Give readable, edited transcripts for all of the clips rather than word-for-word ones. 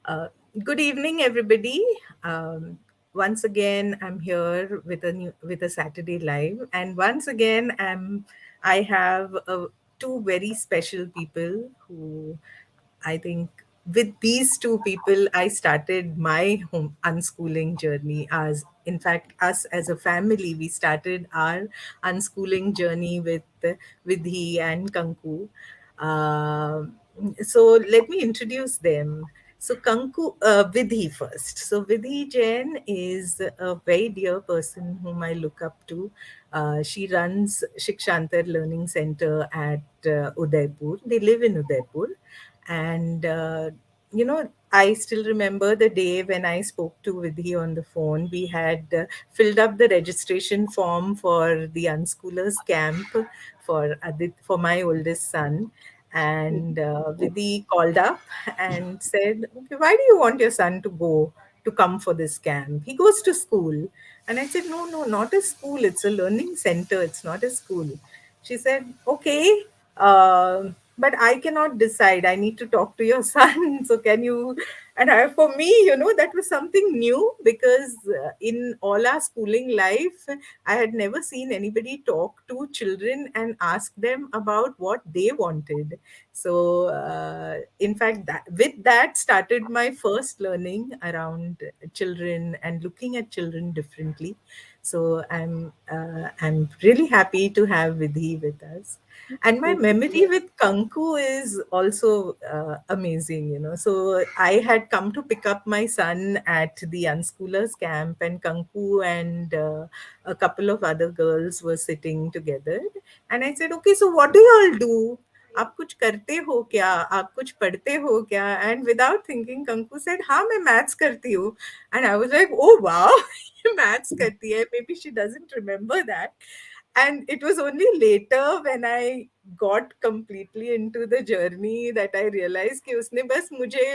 Uh, Good evening, everybody. Um, Once again, I'm here with a Saturday live, and once again, I have two very special people who I think with these two people, I started my home unschooling journey. As in fact, us as a family, we started our unschooling journey with Vidhi and Kanku. Um so let me introduce them. So Vidhi first. So Vidhi Jain is a very dear person whom I look up to. She runs Shikshantar Learning Center at Udaipur. They live in Udaipur, and I still remember the day when I spoke to Vidhi on the phone. We had filled up the registration form for the unschoolers camp for my oldest son, and Vidhi called up and said, "Okay, why do you want your son to come for this camp? He goes to school." And I said, "No, no, not a school. It's a learning center. It's not a school." She said, "Okay, but I cannot decide. I need to talk to your son. So can you?" And for me, that was something new because in all our schooling life, I had never seen anybody talk to children and ask them about what they wanted. So, in fact, with that started my first learning around children and looking at children differently. So I'm really happy to have Vidhi with us. And my memory with Kanku is also amazing, So I had come to pick up my son at the unschoolers camp, and Kanku and a couple of other girls were sitting together. And I said, "Okay, so what do you all do? आप कुछ करते हो क्या? आप कुछ पढ़ते हो क्या?" And without thinking, Kanku said, "हाँ, मैं maths करती हूँ." And I was like, "Oh wow, maths करती है." Maybe she doesn't remember that. And it was only later when I got completely into the journey that I realized कि उसने बस मुझे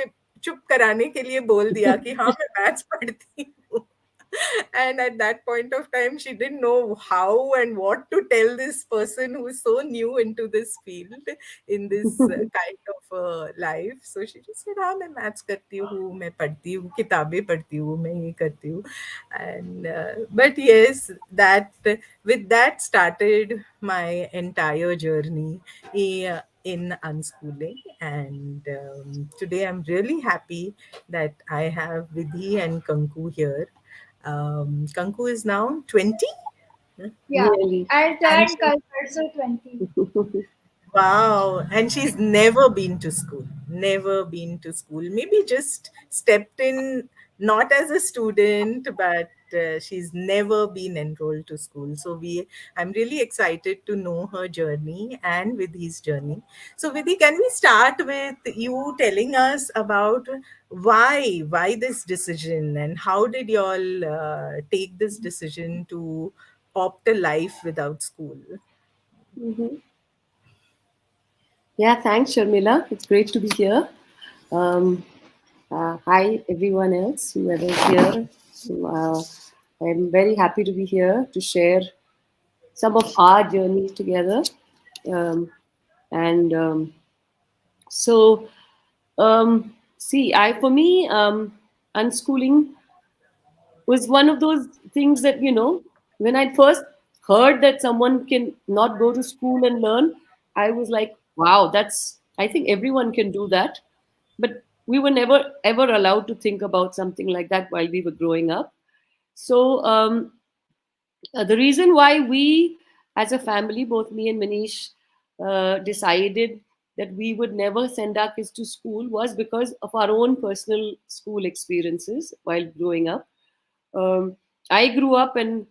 चुप कराने के लिए बोल दिया कि हाँ मैं मैथ्स पढ़ती हूँ. And at that point of time, she didn't know how and what to tell this person who is so new into this field, in this kind of life. So she just said, हाँ मैं maths करती हूँ, मैं पढ़ती हूँ, किताबें पढ़ती हूँ, मैं ये करती हूँ. And but yes, that with that started my entire journey in unschooling. And today I'm really happy that I have Vidhi and Kanku here. Kanku is now 20. Yeah, Really. I'll And turn she also 20. Wow. And she's never been to school. Never been to school. Maybe just stepped in, not as a student, but she's never been enrolled to school. I'm really excited to know her journey and Vidhi's journey. So, Vidhi, can we start with you telling us about why this decision, and how did you all take this decision to opt a life without school? Mhm. Yeah, thanks, Sharmila. It's great to be here. Um, Hi, everyone else, whoever is here. So, I'm very happy to be here to share some of our journeys together. Um, and so, See, for me, unschooling was one of those things that, when I first heard that someone can not go to school and learn, I was like, wow, I think everyone can do that. But we were never ever allowed to think about something like that while we were growing up. So, the reason why we, as a family, both me and Manish, decided that we would never send our kids to school was because of our own personal school experiences while growing up. um, I grew up and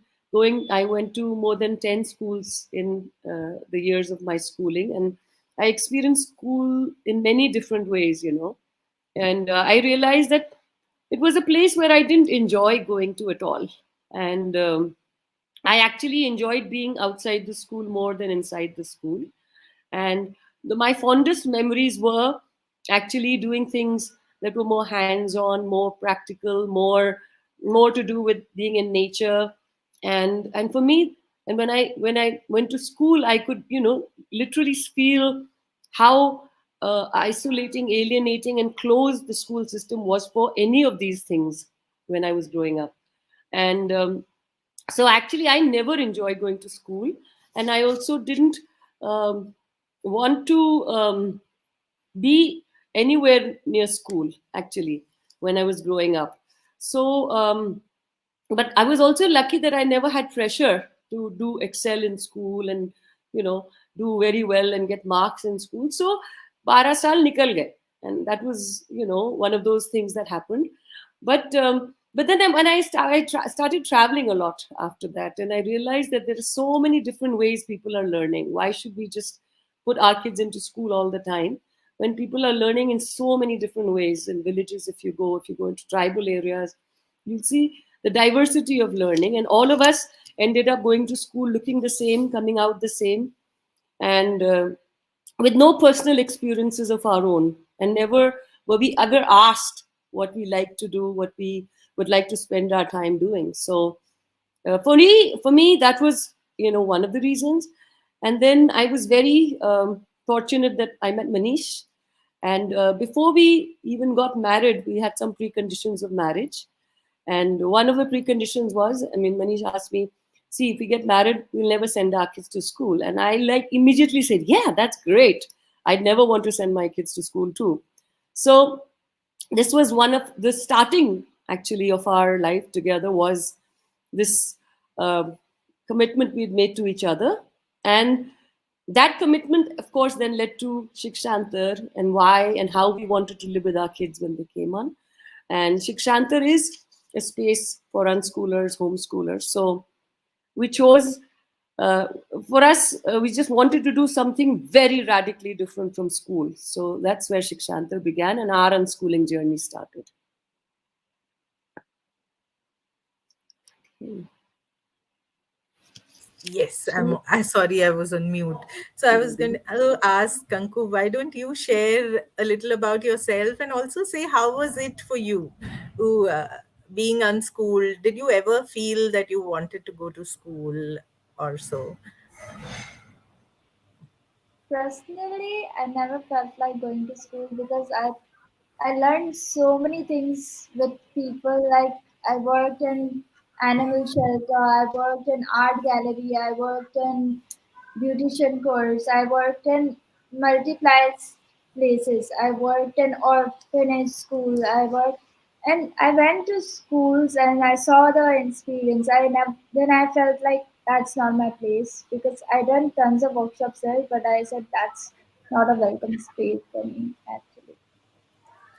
I went to more than 10 schools in the years of my schooling. And I experienced school in many different ways. And I realized that it was a place where I didn't enjoy going to at all. And I actually enjoyed being outside the school more than inside the school. And my fondest memories were actually doing things that were more hands-on, more practical, more to do with being in nature. And for me, and when I went to school, I could literally feel how isolating, alienating, and closed the school system was for any of these things when I was growing up. And so actually, I never enjoyed going to school, and I also didn't um, want to be anywhere near school actually when I was growing up. So, but I was also lucky that I never had pressure to do excel in school and you know do very well and get marks in school. So 12 saal nikal gaye, and that was one of those things that happened. But then when started traveling a lot after that, and I realized that there are so many different ways people are learning. Why should we just put our kids into school all the time when people are learning in so many different ways in villages? If you go into tribal areas, you'll see the diversity of learning, and all of us ended up going to school looking the same, coming out the same, and with no personal experiences of our own, and never were we ever asked what we like to do, what we would like to spend our time doing. So for me that was one of the reasons. And then I was very fortunate that I met Manish, and before we even got married, we had some preconditions of marriage. And one of the preconditions was, I mean, Manish asked me, see, if we get married, we'll never send our kids to school. And I like immediately said, yeah, that's great. I'd never want to send my kids to school too. So this was one of the starting actually of our life together, was this uh, commitment we'd made to each other. And that commitment, of course, then led to Shikshantar and why and how we wanted to live with our kids when they came on. And Shikshantar is a space for unschoolers, homeschoolers. So we chose, uh, for us, we just wanted to do something very radically different from school. So that's where Shikshantar began and our unschooling journey started. Yes, So I sorry, I was on mute. So I was going to ask Kanku, why don't you share a little about yourself and also say how was it for you, who, being unschooled? Did you ever feel that you wanted to go to school or so? Personally, I never felt like going to school because I learned so many things with people. Like I worked in animal shelter, I worked in art gallery, I worked in beautician course, I worked in multiple places, I worked in orphanage school, and I went to schools and I saw the experience. Then I felt like that's not my place because I done tons of workshops there, but I said that's not a welcome space for me actually.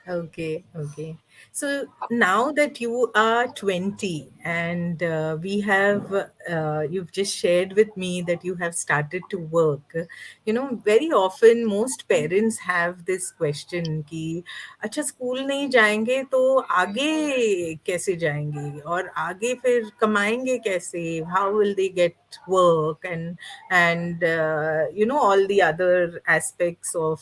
Okay, okay. So now that you are 20 and you've just shared with me that you have started to work, very often most parents have this question कि अच्छा school नहीं जाएंगे तो आगे कैसे जाएंगे और आगे फिर कमाएंगे कैसे, how will they get work, and all the other aspects of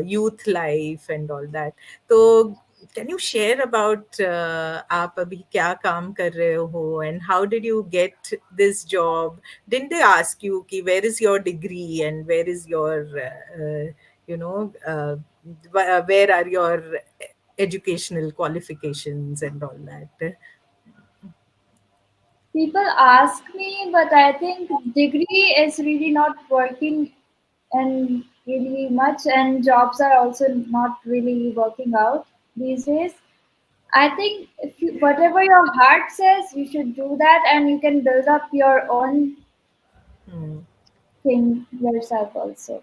youth life and all that. तो can you share about आप अभी क्या काम कर रहे हो and how did you get this job? Didn't they ask you कि where is your degree and where is your you know uh, where are your educational qualifications and all that? People ask me, but I think degree is really not working and really much, and jobs are also not really working out these days. I think whatever your heart says, you should do that, and you can build up your own Hmm. thing yourself also.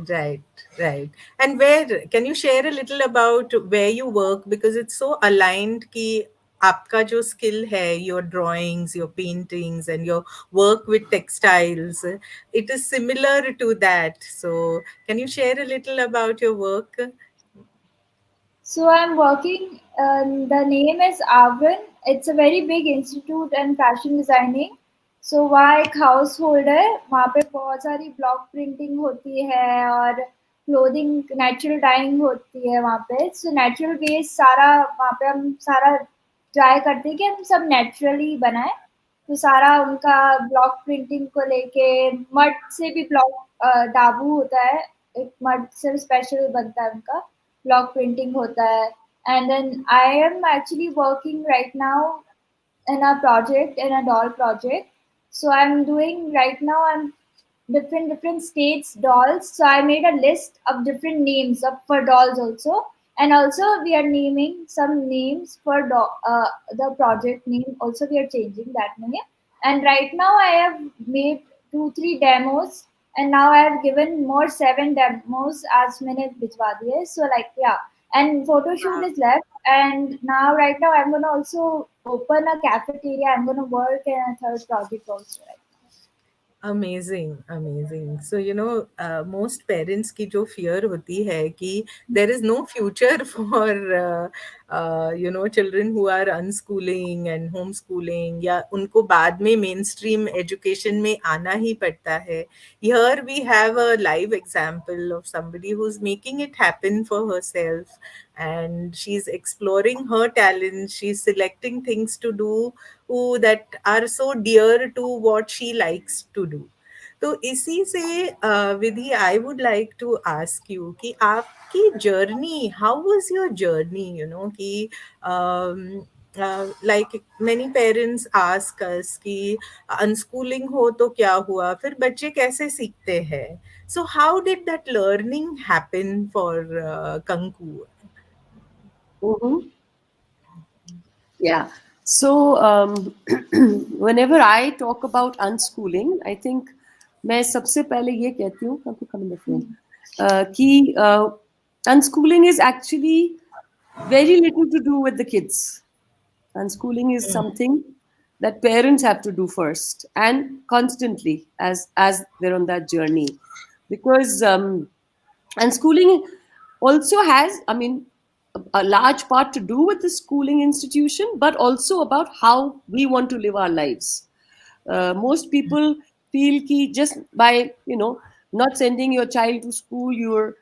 Right, right. And where can you share a little about where you work, because it's so aligned कि आपका जो skill है, your drawings, your paintings, and your work with textiles, it is similar to that. So can you share a little about your work? So I'm working. The name is Avran. It's a very big institute in fashion designing. So वहाँ एक house hold है, वहाँ पे बहुत सारी block printing होती है और क्लोथिंग नेचुरल डाइंग होती है वहाँ पे. सो नेचुरल वेस्ट सारा वहाँ पे हम सारा ट्राई करते हैं कि हम सब नेचुरली बनाए. तो सारा उनका ब्लॉक प्रिंटिंग को लेके मड से भी ब्लॉक डाबू होता है एक मर्द सिर्फ स्पेशल बनता है उनका, ब्लॉक प्रिंटिंग होता है. And then I am actually working right now in a project, in a doll project. So I'm doing right now, I'm different states dolls. So I made a list of different names of for dolls also, and also we are naming some names for the project name also, we are changing that name. And right now I have made 2 3 demos, and now I have given more 7 demos as minute bijwa diye. So like yeah, and photo shoot is left. And now right now I'm gonna also open a cafeteria. I'm gonna work in a third project also right Amazing, amazing. So, most parents की जो fear होती है कि there is no future for, children who are unschooling and homeschooling, या उनको बाद में mainstream education में आना ही पड़ता है. Here we have a live example of somebody who's making it happen for herself, and she's exploring her talents. She's selecting things to do that are so dear to what she likes to do. तो इसी से विधि, I would like to ask you कि आपकी journey, how was your journey, कि like many parents ask us कि unschooling हो तो क्या हुआ, फिर बच्चे कैसे सीखते हैं. So how did that learning happen for Kanku. Mm-hmm. Yeah. So, whenever I talk about unschooling, I think मैं सबसे पहले ये कहती हूँ काफी कम different कि unschooling is actually very little to do with the kids. Unschooling is something that parents have to do first and constantly as they're on that journey, because and schooling also has, I mean, a large part to do with the schooling institution, but also about how we want to live our lives. Most people feel ki just by not sending your child to school, you're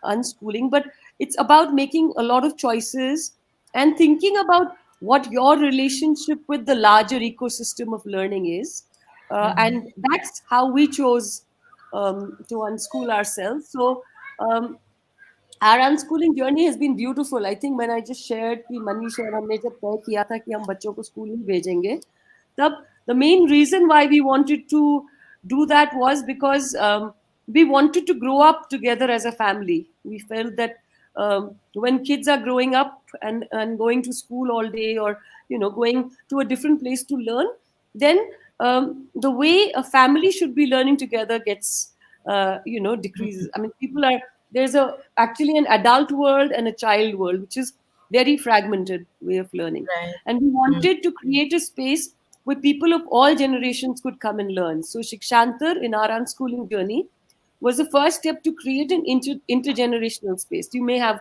unschooling, but it's about making a lot of choices and thinking about what your relationship with the larger ecosystem of learning is. And that's how we chose to unschool ourselves. So um, our unschooling journey has been beautiful. I think when I just shared कि मनीष और हमने जब तय किया था कि हम बच्चों को स्कूल ही भेजेंगे, तब the main reason why we wanted to do that was because we wanted to grow up together as a family. We felt that when kids are growing up and going to school all day, or going to a different place to learn, then the way a family should be learning together gets decreases. I mean, people are there's a actually an adult world and a child world, which is very fragmented way of learning, Right. and we wanted to create a space where people of all generations could come and learn. So Shikshantar in our unschooling journey was the first step to create an intergenerational space. You may have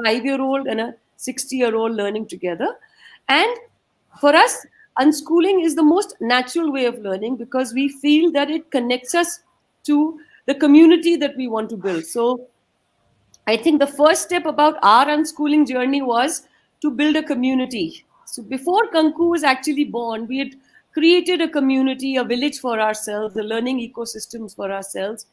5-year-old and a 60-year-old learning together. And for us, unschooling is the most natural way of learning because we feel that it connects us to the community that we want to build. So I think the first step about our unschooling journey was to build a community. So before Kanku was actually born, we had created a community, a village for ourselves, the learning ecosystems for ourselves.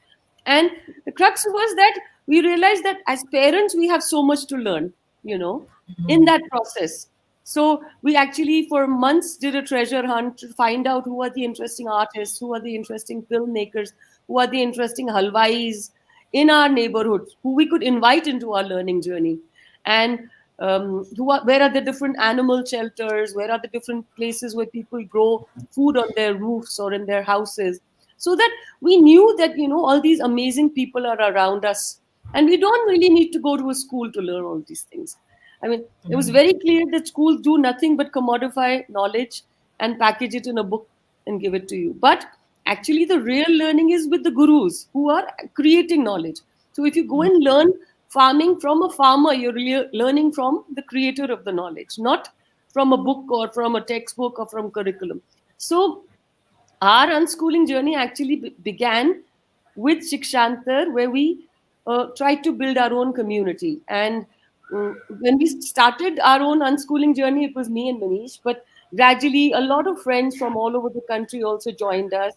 And the crux was that we realized that as parents, we have so much to learn, in that process. So we actually, for months, did a treasure hunt to find out who are the interesting artists, who are the interesting filmmakers, who are the interesting halwais in our neighborhoods, who we could invite into our learning journey, and where are the different animal shelters, where are the different places where people grow food on their roofs or in their houses, so that we knew that all these amazing people are around us, and we don't really need to go to a school to learn all these things. I mean, it was very clear that schools do nothing but commodify knowledge and package it in a book and give it to you. But actually, the real learning is with the gurus who are creating knowledge. So if you go and learn farming from a farmer, you're learning from the creator of the knowledge, not from a book or from a textbook or from curriculum. So our unschooling journey actually began with Shikshantar, where we tried to build our own community. And when we started our own unschooling journey, it was me and Manish, but gradually a lot of friends from all over the country also joined us.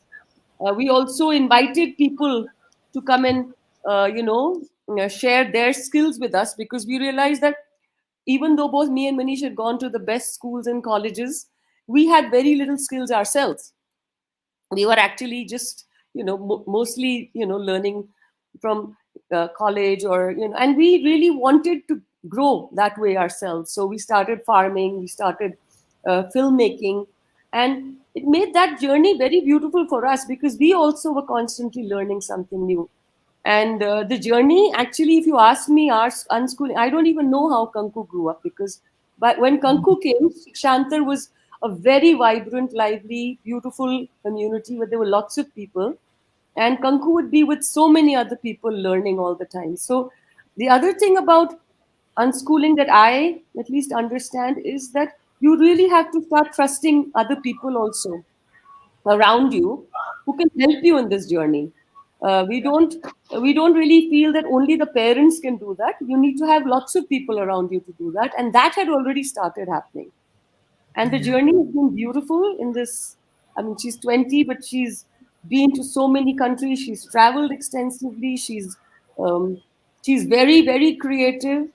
We also invited people to come and share their skills with us, because we realized that even though both me and Manish had gone to the best schools and colleges, we had very little skills ourselves. We were actually just mostly learning from college, or and we really wanted to grow that way ourselves. So we started farming, we started filmmaking, and it made that journey very beautiful for us, because we also were constantly learning something new. And the journey, actually, if you ask me, our unschooling, I don't even know how Kanku grew up, because but when Kanku came, Shikshantar was a very vibrant, lively, beautiful community where there were lots of people. And Kanku would be with so many other people learning all the time. So the other thing about unschooling that I at least understand is that you really have to start trusting other people also around you who can help you in this journey. We don't really feel that only the parents can do that. You need to have lots of people around you to do that, and that had already started happening. And the journey has been beautiful in this. I mean, she's 20, but she's been to so many countries. She's traveled extensively. Um, she's very, very creative.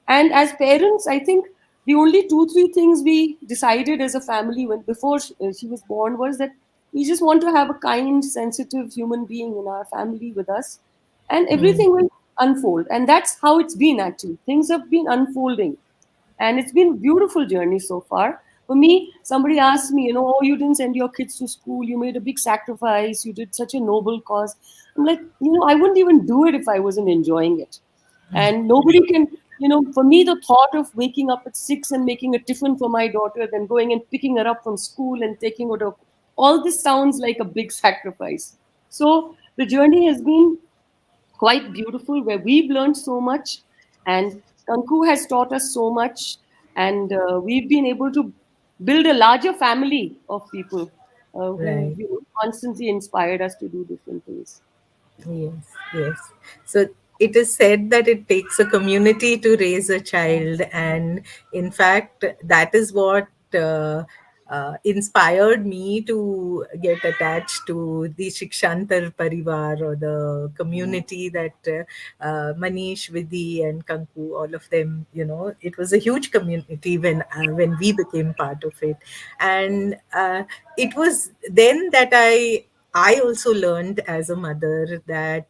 And as parents, I think the only two, three things we decided as a family when before she was born was that we just want to have a kind, sensitive human being in our family with us, and Mm. everything will unfold. And that's how it's been actually. Things have been unfolding, and it's been a beautiful journey so far. For me, somebody asked me, oh, you didn't send your kids to school, you made a big sacrifice, you did such a noble cause. I'm like, I wouldn't even do it if I wasn't enjoying it. And nobody can, for me, the thought of waking up at 6 and making a tiffin for my daughter, then going and picking her up from school and taking her to, all this sounds like a big sacrifice. So the journey has been quite beautiful, where we've learned so much, and Kanku has taught us so much, and we've been able to build a larger family of people who Right. constantly inspired us to do different things. Yes, yes. So it is said that it takes a community to raise a child, and in fact, that is what inspired me to get attached to the Shikshantar Parivar, or the community that Manish, Vidhi, and Kanku, all of them. It was a huge community when we became part of it, and it was then that I also learned as a mother that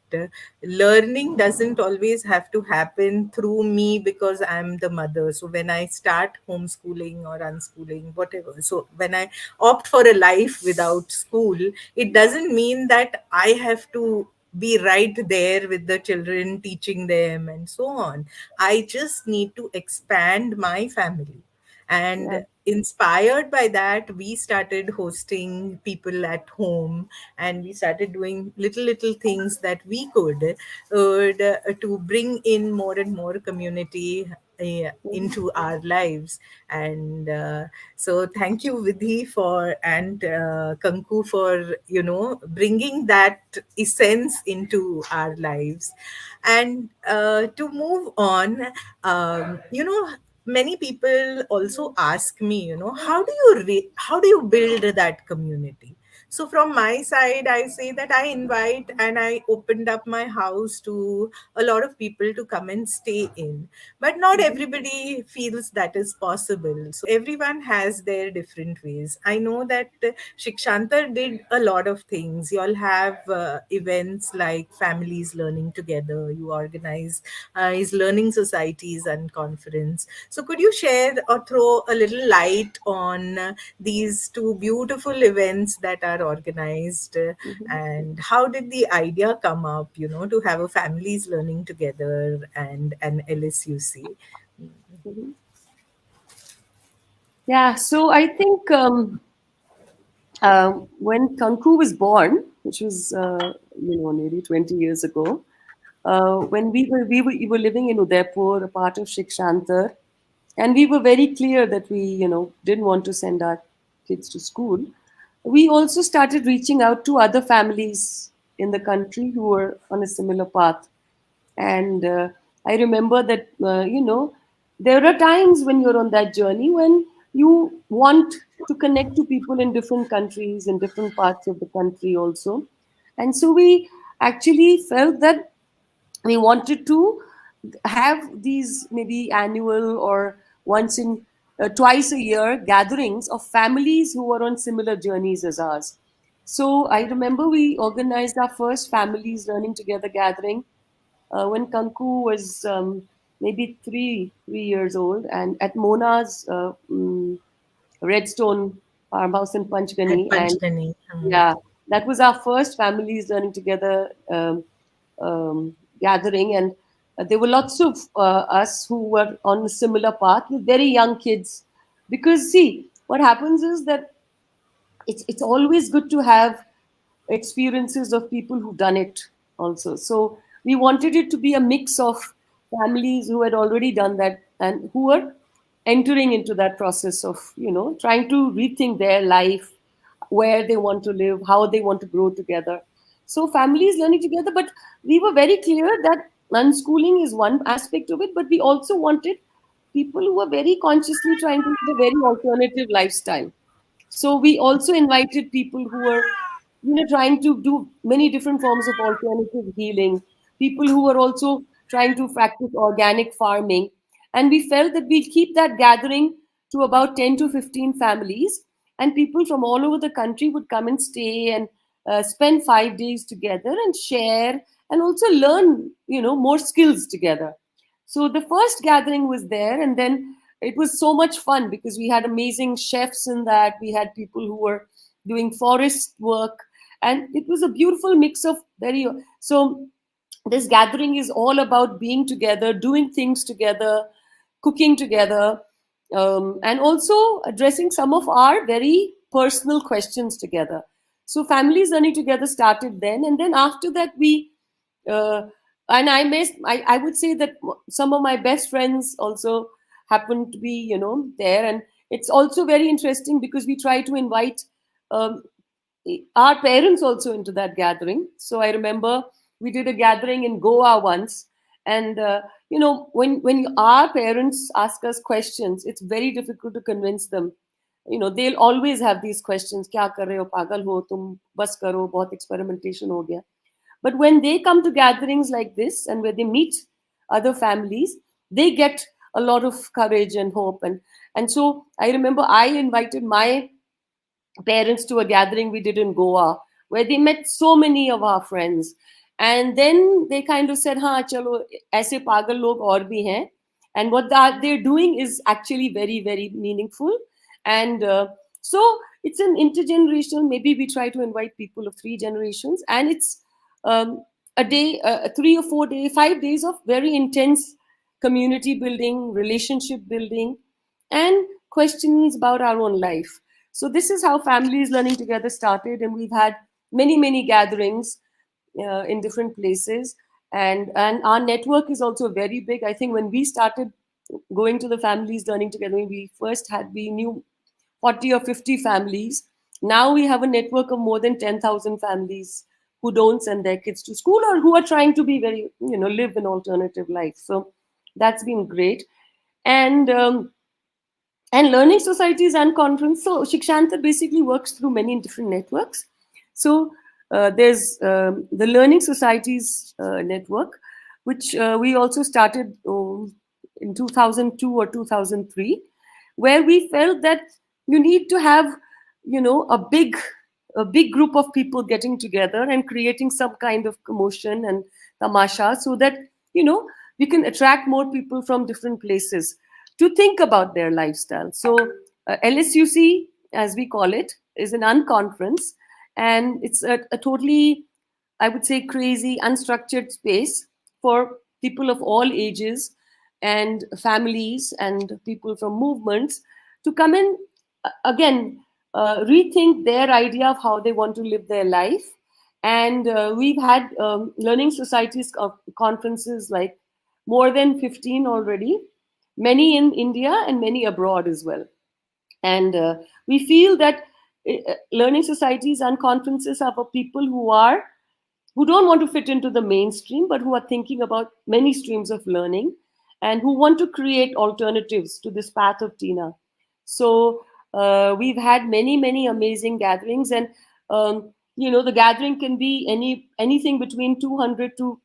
learning doesn't always have to happen through me because I'm the mother. So when I start homeschooling or unschooling, whatever, so when I opt for a life without school, it doesn't mean that I have to be right there with the children, teaching them and so on. I just need to expand my family. Yeah. And inspired by that, we started hosting people at home, and we started doing little things that we could to bring in more and more community Mhm. into our lives. And so thank you, Vidhi, for and Kanku, for bringing that essence into our lives. And to move on, many people also ask me, how do you build that community? So from my side, I say that I invite and I opened up my house to a lot of people to come and stay in. But not Mhm. everybody feels that is possible. So everyone has their different ways. I know that Shikshantar did a lot of things. You all have events like families learning together. You organize his learning societies and conference. So could you share or throw a little light on these two beautiful events that are organized, and how did the idea come up, to have a families learning together and an LSUC? Mhm. Yeah, so I think when Kanku was born, which was nearly 20 years ago, when we were living in Udaipur, a part of Shikshantar, and we were very clear that we didn't want to send our kids to school. We also started reaching out to other families in the country who were on a similar path. And I remember that, there are times when you're on that journey when you want to connect to people in different countries, in different parts of the country also. And so we actually felt that we wanted to have these maybe annual or once in twice a year gatherings of families who were on similar journeys as ours. So I remember we organized our first families learning together gathering when Kanku was maybe three years old, and at Mona's Redstone farmhouse in At Panchgani. And Panchgani. yeah, that was our first families learning together gathering. And there were lots of us who were on a similar path with very young kids. Because, see, what happens is that it's always good to have experiences of people who've done it also. So we wanted it to be a mix of families who had already done that and who were entering into that process of, trying to rethink their life, where they want to live, how they want to grow together. So families learning together, but we were very clear that unschooling is one aspect of it, but we also wanted people who were very consciously trying to live a very alternative lifestyle. So we also invited people who were, trying to do many different forms of alternative healing, people who were also trying to practice organic farming. And we felt that we'd keep that gathering to about 10 to 15 families, and people from all over the country would come and stay and spend 5 days together and share and also learn, more skills together. So the first gathering was there, and then it was so much fun because we had amazing chefs in that. We had people who were doing forest work, and it was a beautiful mix of very. So this gathering is all about being together, doing things together, cooking together, and also addressing some of our very personal questions together. So families learning together started then, and then after that we uh, and I would say that some of my best friends also happen to be there. And it's also very interesting because we try to invite um, our parents also into that gathering. So I remember we did a gathering in Goa once, and when our parents ask us questions, it's very difficult to convince them. They'll always have these questions: "Kya kar rahe ho? Pagal ho tum? Bas karo, bahut experimentation ho gaya." But when they come to gatherings like this and where they meet other families, they get a lot of courage and hope. And so I remember I invited my parents to a gathering we did in Goa, where they met so many of our friends. And then they kind of said, "Ha, chalo, aise pagal log aur bhi hain." And what they're doing is actually very, very meaningful. And so it's an intergenerational, maybe we try to invite people of three generations. And it's um, a day, 3 or 4 day, 5 days of very intense community building, relationship building, and questions about our own life. So this is how families learning together started, and we've had many, many gatherings in different places, and our network is also very big. I think when we started going to the families learning together, we knew 40 or 50 families. Now we have a network of more than 10,000 families who don't send their kids to school or who are trying to be very, live an alternative life. So that's been great. And learning societies and conference. So Shikshantar basically works through many different networks. So there's the Learning Societies network, which we also started in 2002 or 2003, where we felt that you need to have, a big group of people getting together and creating some kind of commotion and tamasha, so that you know we can attract more people from different places to think about their lifestyle. So LSUC, as we call it, is an unconference, and it's a totally, I would say, crazy, unstructured space for people of all ages and families and people from movements to come in, again, rethink their idea of how they want to live their life. And we've had learning societies conferences, like more than 15 already, many in India and many abroad as well. And we feel that learning societies and conferences are for people who don't want to fit into the mainstream, but who are thinking about many streams of learning and who want to create alternatives to this path of Tina. So we've had many, many amazing gatherings, and the gathering can be anything between 200 to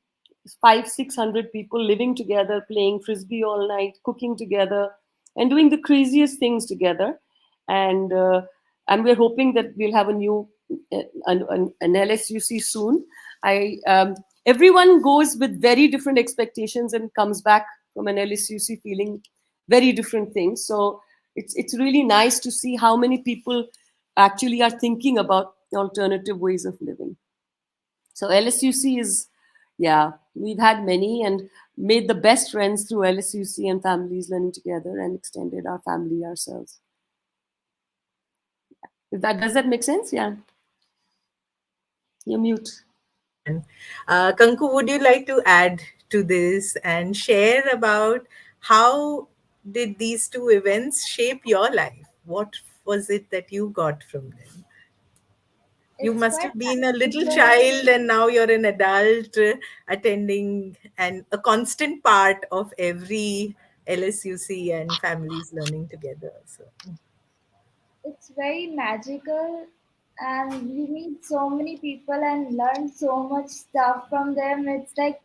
five, 600 people living together, playing frisbee all night, cooking together, and doing the craziest things together. And we're hoping that we'll have a new an LSUC soon. I Everyone goes with very different expectations and comes back from an LSUC feeling very different things. So it's really nice to see how many people actually are thinking about alternative ways of living. So LSUC is, yeah, we've had many and made the best friends through LSUC and families learning together and extended our family ourselves. If that does that make sense? Yeah, you're mute. And Kanku, would you like to add to this and share about how did these two events shape your life? What was it that you got from them? You It's must quite have been a little magical. child and now you're an adult attending and a constant part of every LSUC and families learning together. So, It's very magical, and you meet so many people and learn so much stuff from them. It's like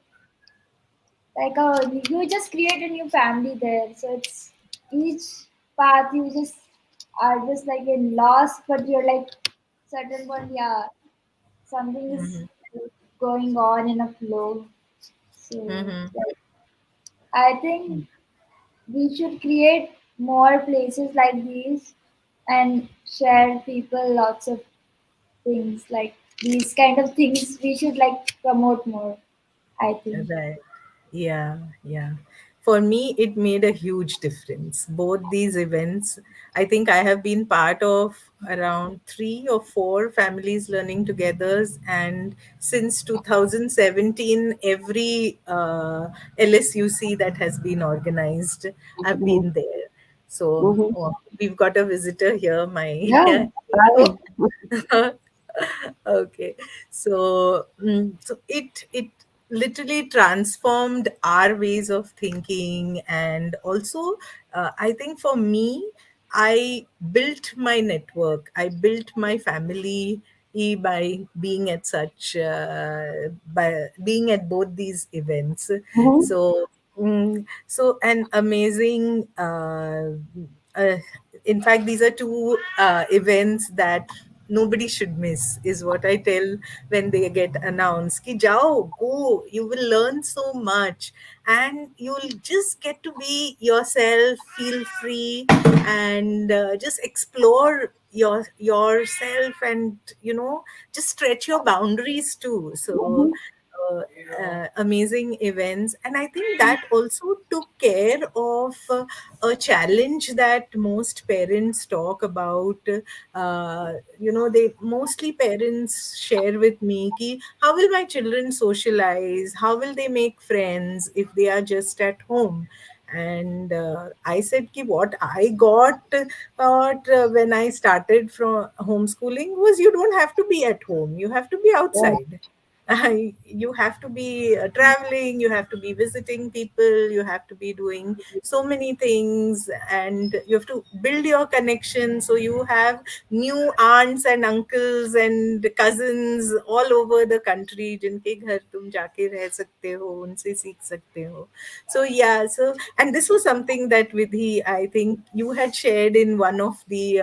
you just create a new family there. So it's each path you just are just like in lost, but you're like certain point, yeah, something is mhm, going on in a flow. So mhm. like, I think we should create more places like these and share people lots of things like these kind of things we should like promote more, I think. Right. Yeah, yeah. For me, it made a huge difference. Both these events, I think I have been part of around 3 or 4 families learning together. And since 2017, every LSUC that has been organized, I've Mhm. been there. So Mhm. oh, we've got a visitor here, my Yeah, ego. right. Okay, so it literally transformed our ways of thinking, and also I think for me, I built my network, I built my family by being at such by being at both these events. Mhm. So an amazing uh, in fact, these are two events that nobody should miss, is what I tell when they get announced. Ki jao, go, you will learn so much and you'll just get to be yourself, feel free, and just explore yourself, and just stretch your boundaries too. So Mhm. amazing events, and I think that also took care of a challenge that most parents talk about. They mostly parents share with me ki, how will my children socialize, how will they make friends if they are just at home? And I said ki what I got when I started from homeschooling was, you don't have to be at home, you have to be Yeah. outside. You have to be traveling, you have to be visiting people, you have to be doing so many things, and you have to build your connection. So you have new aunts and uncles and cousins all over the country जिनके घर तुम जाके रह सकते हो, उनसे सीख सकते हो. So yeah, so and this was something that Vidhi, I think you had shared in one of the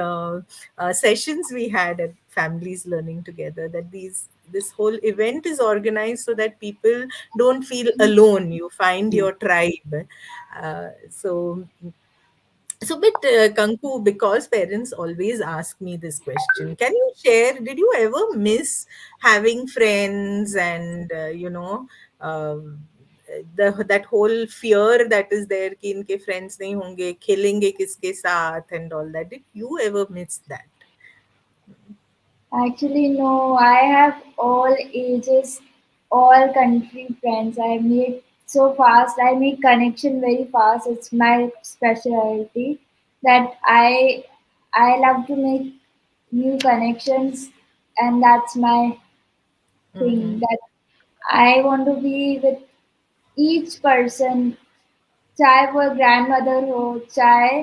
sessions we had at families learning together, that this whole event is organized so that people don't feel alone, you find your tribe. So, Kanku, because parents always ask me this question, can you share, did you ever miss having friends and, um, that whole fear that is there कि इनके friends नहीं होंगे, खेलेंगे किसके साथ and all that. Did you ever miss that? Actually, no, I have all ages, all country friends. I make so fast. I make connection very fast. It's my specialty that I love to make new connections, and that's my thing. Mm-hmm. That I want to be with each person, चाहे वो grandmother हो, चाहे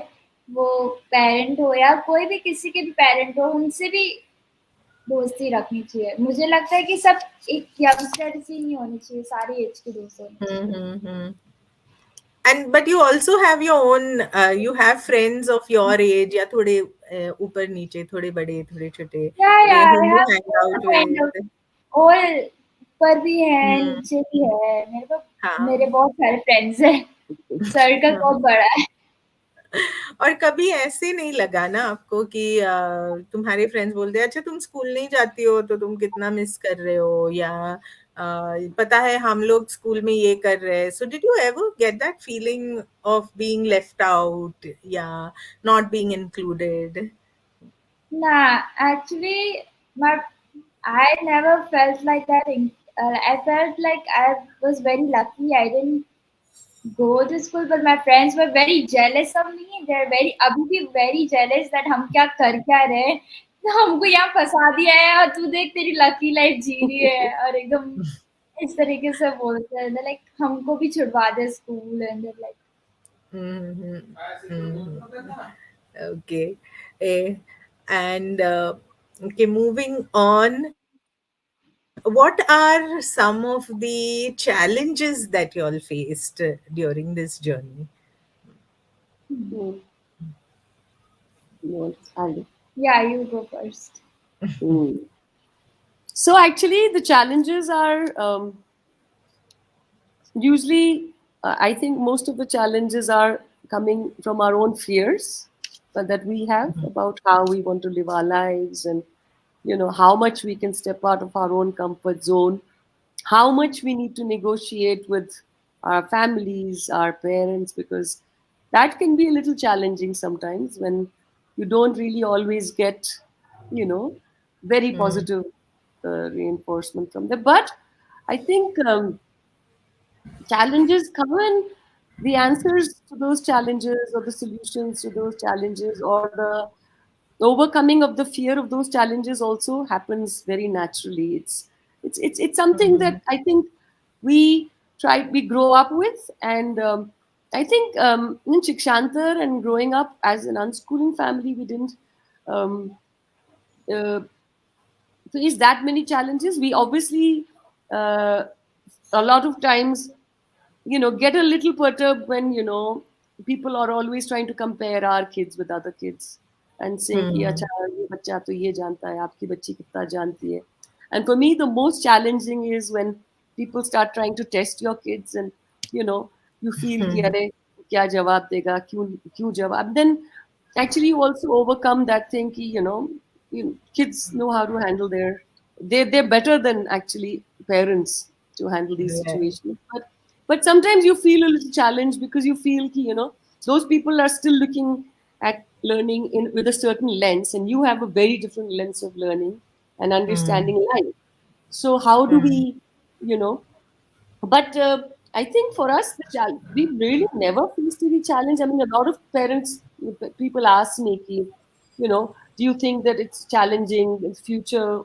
वो parent हो या कोई भी किसी के भी पेरेंट हो, उनसे भी दोस्ती रखनी चाहिए। मुझे लगता है कि सब एक यंगस्टर से नहीं होनी चाहिए, सारे एज के दोस्त होने चाहिए। Hmm. And but you also have your own, you have friends of your age, या थोड़े ऊपर नीचे, थोड़े बड़े थोड़े छोटे, या whom I you have hang all out kind of, with. और ऊपर भी है Hmm. नीचे भी है, मेरे को मेरे हाँ. बहुत सारे फ्रेंड्स हैं, सर्कल बहुत बड़ा है। और कभी ऐसे नहीं लगा ना आपको कि तुम्हारे फ्रेंड्स बोलते हैं अच्छा तुम स्कूल नहीं जाती हो तो तुम कितना मिस कर रहे हो, या पता है हम लोग स्कूल में ये कर रहे हैं, so did you ever get that feeling of being left out या not being included? Nah, actually, my I never felt like that. I felt like I was very lucky. I didn't go to school, but my friends were very jealous of me. They're very अभी भी very jealous that हम क्या कर क्या रहे हैं, तो हमको यहाँ फंसा दिया है और तू देख तेरी लकी लाइफ जी रही है, और एकदम इस तरीके से बोलते हैं। लाइक हमको भी छुड़वा दे school, and like Mhm. Mhm. Okay. Eh, and okay, moving on, what are some of the challenges that you all faced during this journey? Hmm. No, Ali. yeah, you go first. Hmm. So actually, the challenges are usually, I think most of the challenges are coming from our own fears that we have about how we want to live our lives, and how much we can step out of our own comfort zone, how much we need to negotiate with our families, our parents, because that can be a little challenging sometimes when you don't really always get, you know, very Mm, positive reinforcement from them. But I think challenges come, and the answers to those challenges, or the solutions to those challenges, or the overcoming of the fear of those challenges also happens very naturally. It's something mm, that I think we grow up with. And I think in Shikshantar and growing up as an unschooling family, we didn't um, uh, face that many challenges. We obviously uh, a lot of times get a little perturbed when people are always trying to compare our kids with other kids and say कि mm, अच्छा ये बच्चा तो ये जानता है, आपकी बच्ची कितना जानती है. And for me the most challenging is when people start trying to test your kids, and you know you feel कि mm, अरे क्या जवाब देगा, क्यों क्यों जवाब. Then actually you also overcome that thing कि kids know how to handle they're better than actually parents to handle these right. situations. But sometimes you feel a little challenged because you feel ki, those people are still looking at learning with a certain lens, and you have a very different lens of learning and Mm, understanding life. So how do mm, we, you know, but I think for us, we really never faced any challenge. I mean, a lot of parents, people ask me, ki, do you think that it's challenging in future?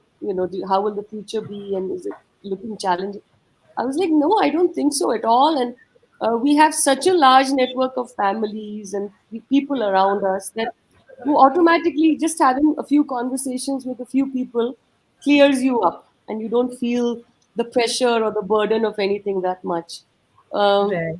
How will the future be, and is it looking challenging? I was like, no, I don't think so at all. And we have such a large network of families and people around us that you automatically, just having a few conversations with a few people clears you up, and you don't feel the pressure or the burden of anything that much. Um, right.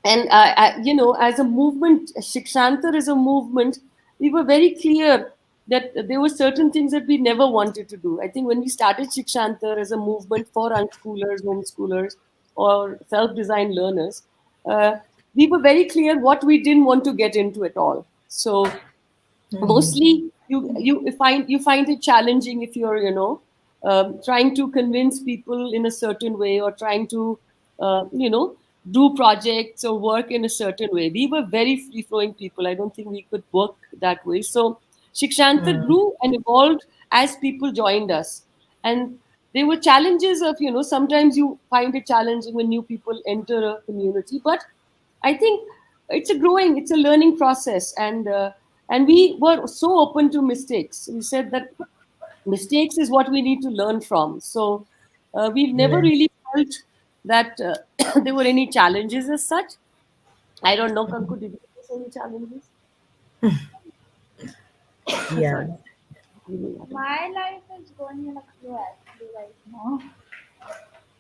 and as a movement, Shikshantar is a movement. We were very clear that there were certain things that we never wanted to do. I think when we started Shikshantar as a movement for unschoolers, homeschoolers, or self-designed learners, uh, we were very clear what we didn't want to get into at all. So Mm, mostly you find it challenging if you're trying to convince people in a certain way, or trying to do projects or work in a certain way. We were very free flowing people. I don't think we could work that way. So Shikshantar mm, grew and evolved as people joined us. And there were challenges of, sometimes you find it challenging when new people enter a community, but I think it's a learning process. And we were so open to mistakes. We said that mistakes is what we need to learn from. So we've never right. really felt that there were any challenges as such. I don't know, Kanku, did you face any challenges? Yeah. Sorry. My life is going in a flow actually right now.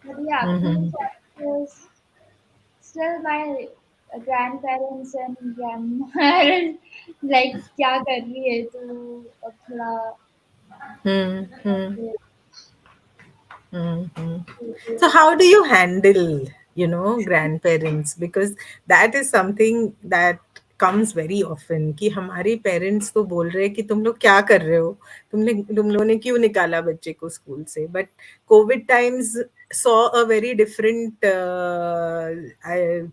But yeah, few Mm-hmm. challenges. Still, my grandparents and grandparents like क्या कर रही है तू अब थोड़ा Mm-hmm. Hmm. So, how do you handle, grandparents? Because that is something that comes very often कि हमारे parents तो बोल रहे हैं कि तुम लोग क्या कर रहे हो, तुम लोगों ने क्यों निकाला बच्चे को स्कूल से, but Covid times saw a very different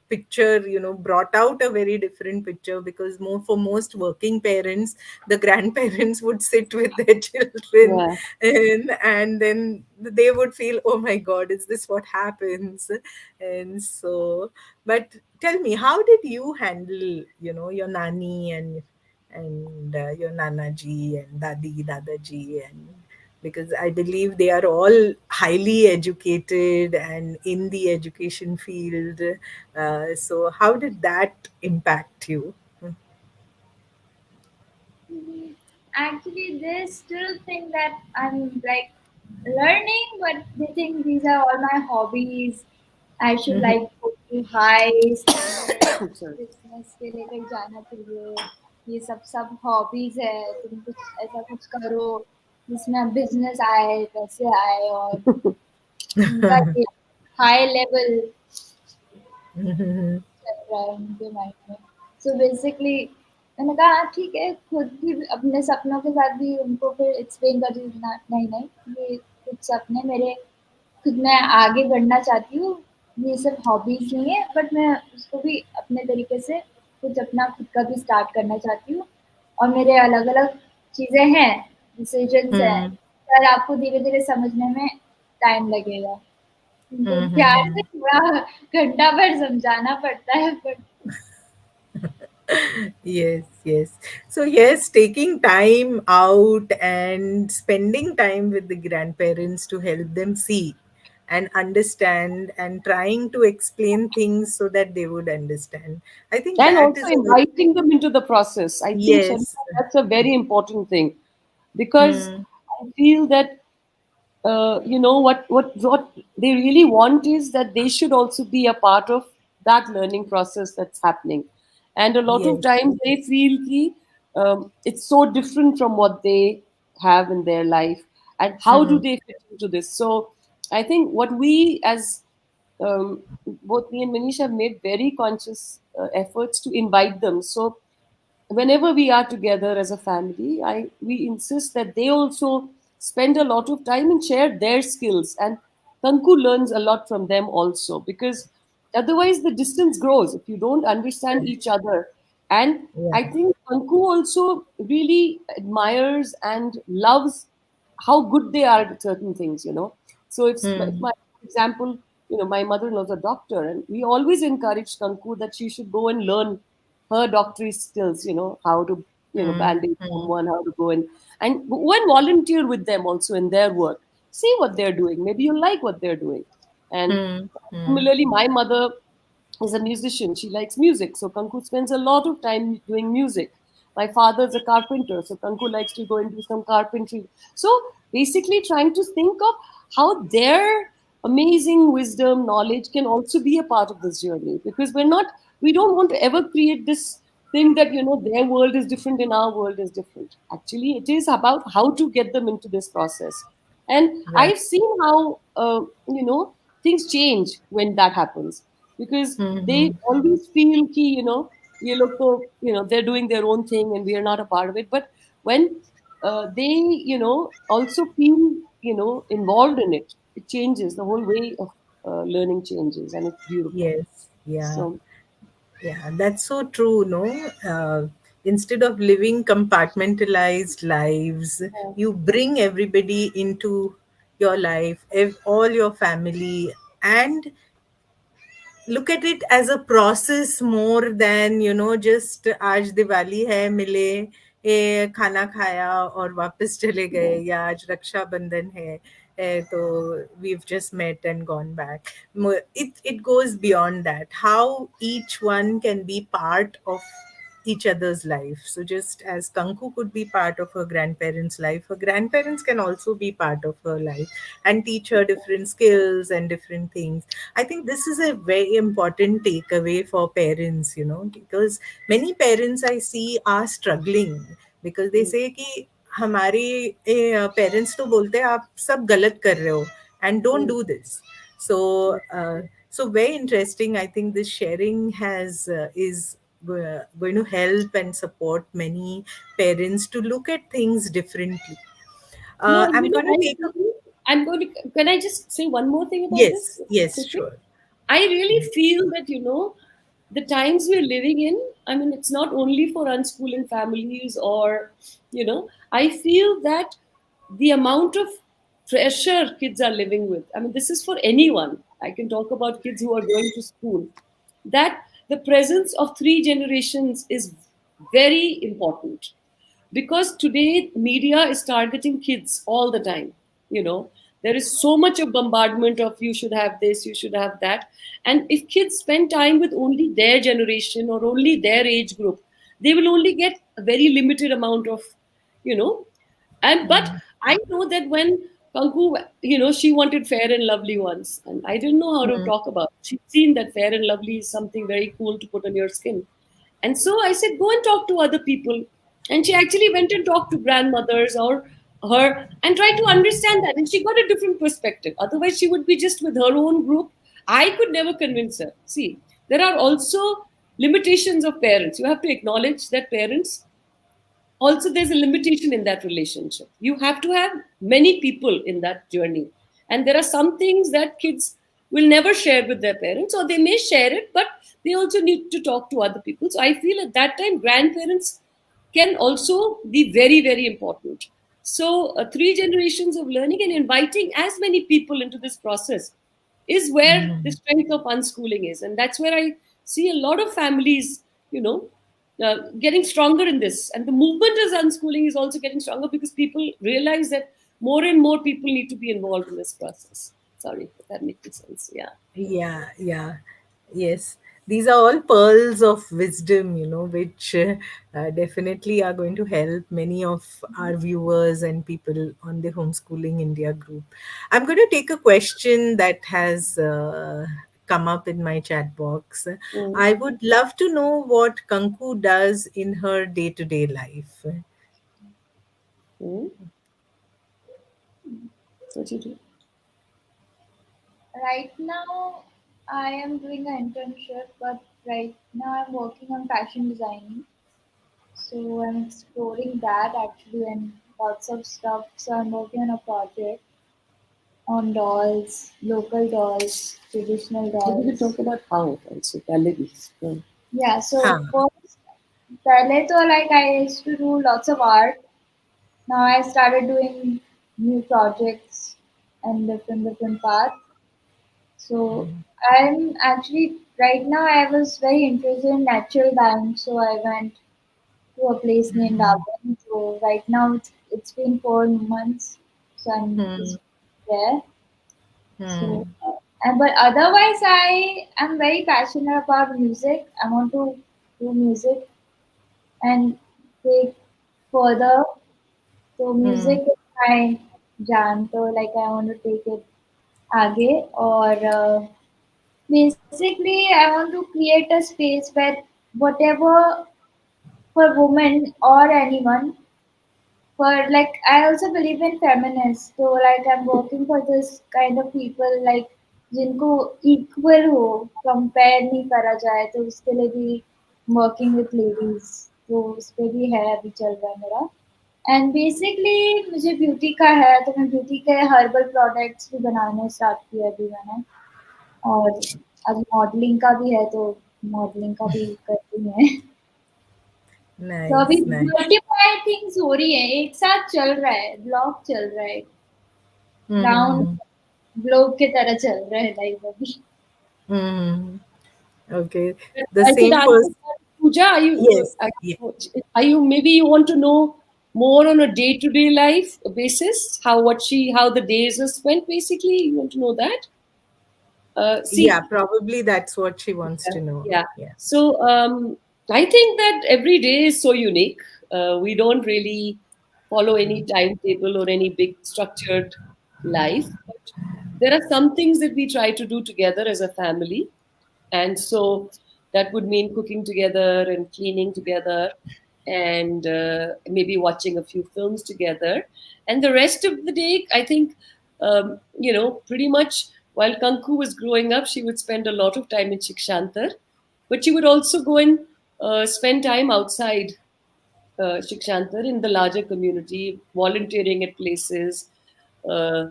picture, brought out a very different picture, because for most working parents, the grandparents would sit with their children, Yeah. and then they would feel, oh my god, is this what happens? And so, but tell me, how did you handle, your nani and your nana ji and dadaji, and because I believe they are all highly educated and in the education field. So, how did that impact you? actually they still think that I'm like learning, but they think these are all my hobbies. I should like go to heights, मुझे Sorry. business पे लेकर जाना चाहिए. ये सब hobbies है. तुम कुछ ऐसा कुछ करो जिसमें business आए, पैसे आए और उनका ये high level चल रहा है उनके माइंड में. सो बेसिकली मैंने कहा हाँ ठीक है, खुद भी अपने सपनों के साथ भी उनको फिर एक्सप्लेन कर दी ना, नहीं नहीं ये कुछ सपने मेरे, खुद मैं आगे बढ़ना चाहती हूँ, ये सिर्फ हॉबीज नहीं है, बट मैं उसको भी अपने तरीके से कुछ अपना खुद का भी स्टार्ट करना चाहती हूँ. और मेरे अलग अलग चीज़ें हैं, डिसीजंस हैं, Hmm. पर आपको धीरे धीरे समझने में टाइम लगेगा. उनको Hmm. प्यार Hmm. से पूरा घंटा भर समझाना पड़ता है, but Yes, yes. So, yes, taking time out and spending time with the grandparents to help them see and understand and trying to explain things so that they would understand. I think And that also is a very, inviting them into the process. I think, yes. Sharika, that's a very important thing because Hmm. I feel that what they really want is that they should also be a part of that learning process that's happening. And a lot of Yes. times they feel ki, it's so different from what they have in their life, and how do Hmm. they fit into this. So I think what we as both me and Manish have made very conscious efforts to invite them. So whenever we are together as a family, we insist that they also spend a lot of time and share their skills. And Tanku learns a lot from them also, because otherwise the distance grows if you don't understand each other. And Yeah. I think Tanku also really admires and loves how good they are at certain things. So if Hmm. my for example, my mother-in-law is a doctor, and we always encourage Tanku that she should go and learn her doctorate skills, how to, Hmm. bandage Hmm. someone, how to go and go and volunteer with them also in their work. See what they're doing. Maybe you like what they're doing. And Hmm. Hmm. similarly, my mother is a musician. She likes music. So Kanku spends a lot of time doing music. My father's a carpenter. So Kanku likes to go and do some carpentry. So basically trying to think of how their amazing wisdom, knowledge can also be a part of this journey. Because we don't want to ever create this thing that, their world is different and our world is different. Actually, it is about how to get them into this process. And Right. I've seen how, things change when that happens, because they Hmm. always feel ki, you look so, they're doing their own thing and we are not a part of it. But when they, also feel, involved in it, it changes the whole way of learning changes, and it's beautiful. Yes. Yeah. So Yeah, that's so true, no? Instead of living compartmentalized lives, yeah, you bring everybody into your life, all your family, and look at it as a process more than, just आज दिवाली है, मिले, खाना खाया और वापस चले गए, yeah. या आज रक्षाबंधन है, तो we've just met and gone back. It goes beyond that, how each one can be part of each other's life. So just as Kanku could be part of her grandparents' life, her grandparents can also be part of her life and teach her different skills and different things. I think this is a very important takeaway for parents, because many parents I see are struggling because they say कि हमारे parents तो बोलते हैं आप सब गलत कर रहे हो and don't do this. So so very interesting. I think this sharing has is going to help and support many parents to look at things differently. No, I'm going to I take a really, I'm going to. Can I just say one more thing about this, yes, yes, Sushil? sure. I really feel that, the times we're living in, I mean, it's not only for unschooling families or, I feel that the amount of pressure kids are living with, I mean, this is for anyone. I can talk about kids who are going to school, that the presence of three generations is very important, because today media is targeting kids all the time. you know there is so much of bombardment of you should have this, you should have that. And if kids spend time with only their generation or only their age group, they will only get a very limited amount of, you know but I know that when Kanku, she wanted Fair and Lovely once, and I didn't know how to Mm, talk about it. She'd seen that Fair and Lovely is something very cool to put on your skin. And so I said, go and talk to other people. And she actually went and talked to grandmothers or her and tried to understand that. And she got a different perspective. Otherwise, she would be just with her own group. I could never convince her. See, there are also limitations of parents. You have to acknowledge that parents also, there's a limitation in that relationship. You have to have many people in that journey. And there are some things that kids will never share with their parents, or they may share it, but they also need to talk to other people. So I feel at that time grandparents can also be very, very important. So three generations of learning and inviting as many people into this process is where the strength of unschooling is. And that's where I see a lot of families, getting stronger in this. And the movement as unschooling is also getting stronger because people realize that more and more people need to be involved in this process. Sorry if that makes sense. Yeah. yeah, yeah, yes. These are all pearls of wisdom, which definitely are going to help many of our viewers and people on the Homeschooling India group. I'm going to take a question that has come up in my chat box. Mm. I would love to know what Kanku does in her day to day life. Mm. What you do? Right now, I am doing an internship, but right now I'm working on fashion designing. So I'm exploring that actually and lots of stuff. So I'm working on a project on dolls, local dolls, traditional Maybe we could dolls. talk about how also, Palavi. Yeah. Yeah, so Huh. first, pehle to like I used to do lots of art. Now I started doing new projects and different paths. So I'm actually right now I was very interested in natural dyeing, so I went to a place named Aben. So right now it's been 4 months, so I'm Hmm. just there. So Hmm. and but otherwise I am very passionate about music. I want to do music and take further. So Hmm. music is my jam. So like I want to take it आगे और basically I want to create a space where whatever for women or anyone for like I also believe in feminists so like I'm working for this kind of people like जिनको equal हो compare नहीं करा जाए तो उसके लिए भी working with ladies तो उस पे भी है अभी चल रहा है मेरा एंड बेसिकली मुझे ब्यूटी का है तो मैं ब्यूटी के हर्बल प्रोडक्ट्स भी बनाने स्टार्ट किए अभी मैंने और अभी मॉडलिंग का भी है तो मॉडलिंग का भी करती हैं तो अभी Nice, nice. मल्टीप्लाई थिंग्स हो रही है एक साथ चल रहा है ब्लॉग चल रहा है राउंड Mm-hmm. ग्लोब की तरह चल रहा है लाइफ अभी Mm-hmm. Okay. The I could same ask person. Pooja, Yes. Yeah. are you maybe you want to know more on a day-to-day life basis, how the days are spent basically? You want to know that? Yeah. See, Probably that's what she wants yeah, to know. yeah. Yeah. So I think that every day is so unique. We don't really follow any timetable or any big structured life. But there are some things that we try to do together as a family. And so that would mean cooking together and cleaning together and maybe watching a few films together. And the rest of the day, I think, pretty much while Kanku was growing up, she would spend a lot of time in Shikshantar, but she would also go and spend time outside Shikshantar in the larger community, volunteering at places, uh,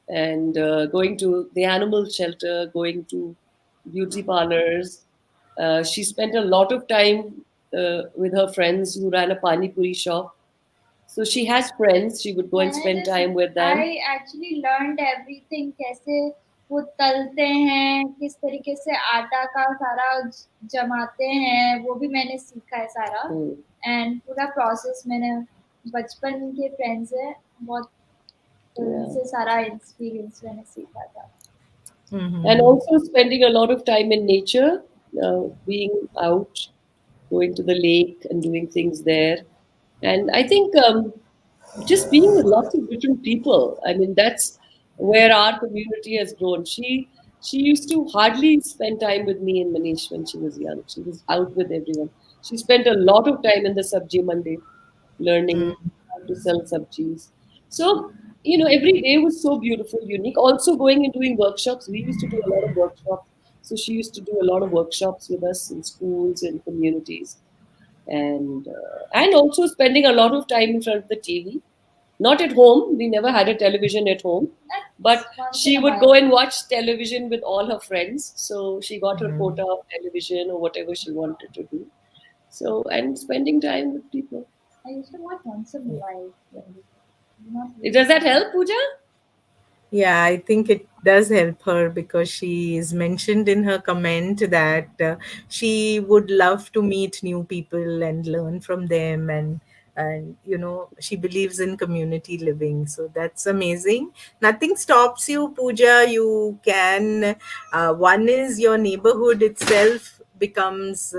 and going to the animal shelter, going to beauty parlors. She spent a lot of time with her friends who ran a pani puri shop. So she has friends. She would go and Can I spend just, time with them. I actually learned everything कैसे वो तलते हैं, किस तरीके से आटा का सारा जमाते हैं, वो भी मैंने सीखा है सारा। Hmm. एंड पूरा प्रोसेस मैंने बचपन के फ्रेंड्स है बहुत, Yeah. उनसे सारा एक्सपीरियंस मैंने सीखा था। And Mm-hmm. also spending a lot of time in nature, being out, going to the lake and doing things there. And I think just being with lots of different people. I mean, that's where our community has grown. She used to hardly spend time with me and Manish when she was young. She was out with everyone. She spent a lot of time in the sabji mandi, learning how to sell sabjis. So, every day was so beautiful, unique. Also going and doing workshops. We used to do a lot of workshops. So she used to do a lot of workshops with us in schools and communities, and also spending a lot of time in front of the TV. Not at home. We never had a television at home, That's but once in she a would go while. and watch television with all her friends. So she got her quota of television or whatever she wanted to do. So and spending time with people. I used to watch once in a while. Not really Does that fun. help, Pooja? Yeah, I think it does help her because she is mentioned in her comment that she would love to meet new people and learn from them, and she believes in community living. So that's amazing. Nothing stops you, Pooja. You can. One is your neighborhood itself becomes.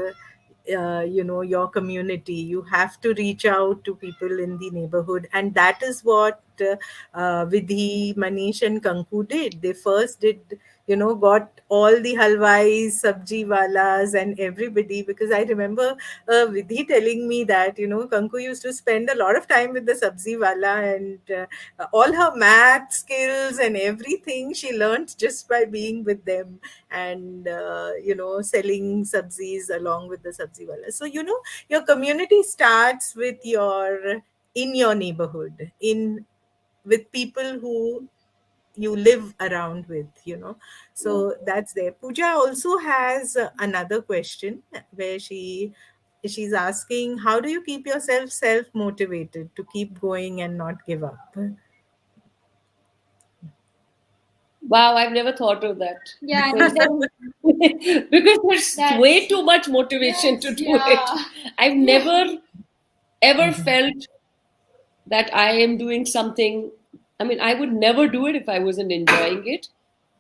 Your community. You have to reach out to people in the neighborhood, and that is what Vidhi, Manish, and Kanku did. They first did, got all the halwais, sabji walas, and everybody. Because I remember Vidhi telling me that, Kanku used to spend a lot of time with the sabji wala, and all her math skills and everything she learned just by being with them, and, selling sabzis along with the sabzi wala. So, your community starts with in your neighborhood, in with people who you live around with, Yeah. so that's there. Pooja also has another question where she's asking, how do you keep yourself self motivated to keep going and not give up? Wow, I've never thought of that Yeah, because neither. because there's way That's too much motivation to yes, do it. yeah. I've never ever felt that I am doing something. I mean, I would never do it if I wasn't enjoying it.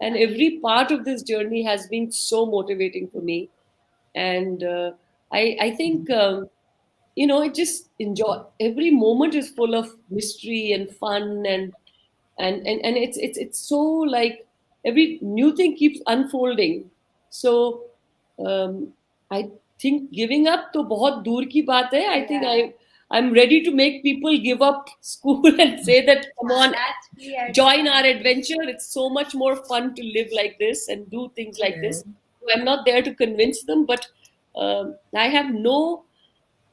And every part of this journey has been so motivating for me. And I think, I just enjoy every moment is full of mystery and fun and it's so like every new thing keeps unfolding. So um, I think giving up to bahut dur ki baat hai. I think Yeah. I'm ready to make people give up school and say that come on, That's we join our understand. adventure. It's so much more fun to live like this and do things like Yeah. this. So I'm not there to convince them, but I have no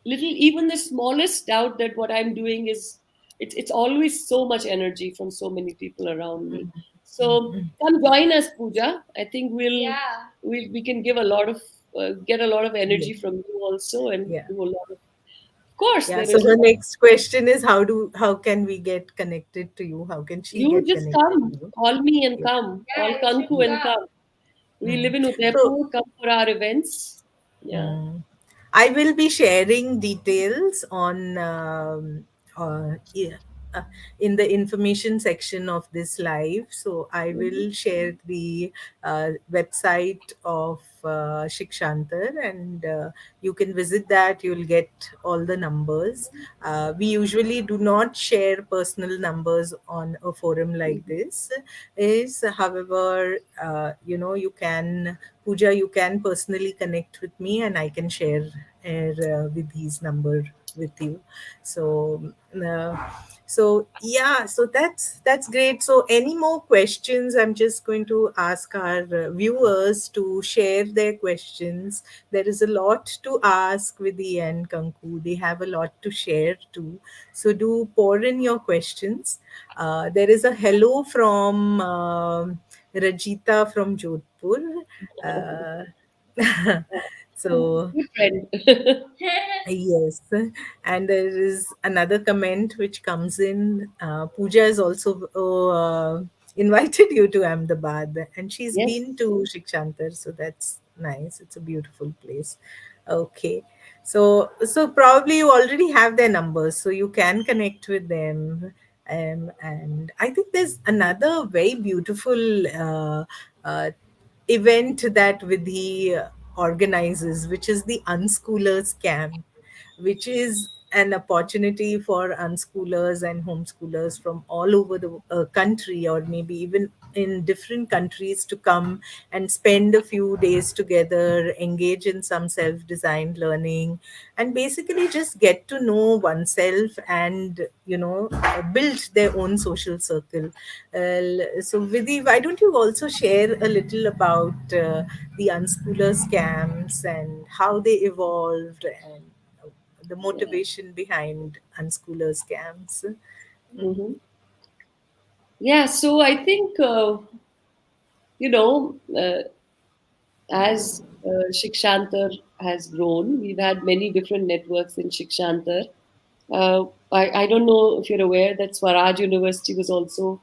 little even the smallest doubt that what I'm doing is it's always so much energy from so many people around me. So come join us, Pooja. I think Yeah. we can give a lot of get a lot of Yeah. energy from you also and Yeah. do a lot of course Yeah. there So is her next question is, how can we get connected to you? How can she you get just connected to come you? call me and Yeah. come call Yeah, you should Kanku and come. come. We Mm. live in So Udaipur. Come for our events. Yeah. mm. I will be sharing details on yeah, in the information section of this live. So I Mhm. will share the website of Shikshantar, and you can visit that. You'll get all the numbers. We usually do not share personal numbers on a forum like this. Is however, you can, Pooja, you can personally connect with me, and I can share with his number with you. So yeah, so that's great. So any more questions? I'm just going to ask our viewers to share their questions. There is a lot to ask Vidhi and Kanku. They have a lot to share too. So do pour in your questions. There is a hello from Rajita from Jodhpur. Uh, so Good friend. yes, and there is another comment which comes in. Pooja has also invited you to Ahmedabad, and she's Yes. been to Shikshantar, so that's nice. It's a beautiful place. Okay, so probably you already have their numbers, so you can connect with them. And I think there's another very beautiful event that Vidhi organizes, which is the Unschoolers Camp, which is an opportunity for unschoolers and homeschoolers from all over the country, or maybe even in different countries, to come and spend a few days together, engage in some self designed learning, and basically just get to know oneself and, build their own social circle. So, Vidhi, why don't you also share a little about the unschoolers camps and how they evolved, and the Yeah. motivation behind unschoolers camps? Hmm. Yeah. So I think, you know, as Shikshantar has grown, we've had many different networks in Shikshantar. I don't know if you're aware that Swaraj University was also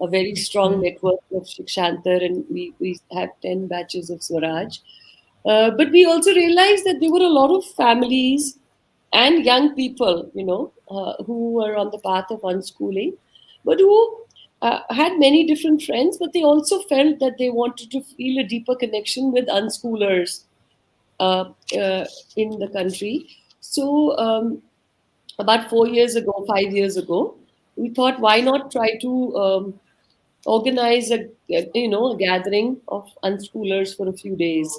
a very strong network of Shikshantar, and we have 10 batches of Swaraj. But we also realized that there were a lot of families and young people, who were on the path of unschooling, but who had many different friends, but they also felt that they wanted to feel a deeper connection with unschoolers uh, uh, in the country. So, about 4 years ago, 5 years ago, we thought, why not try to organize a gathering of unschoolers for a few days.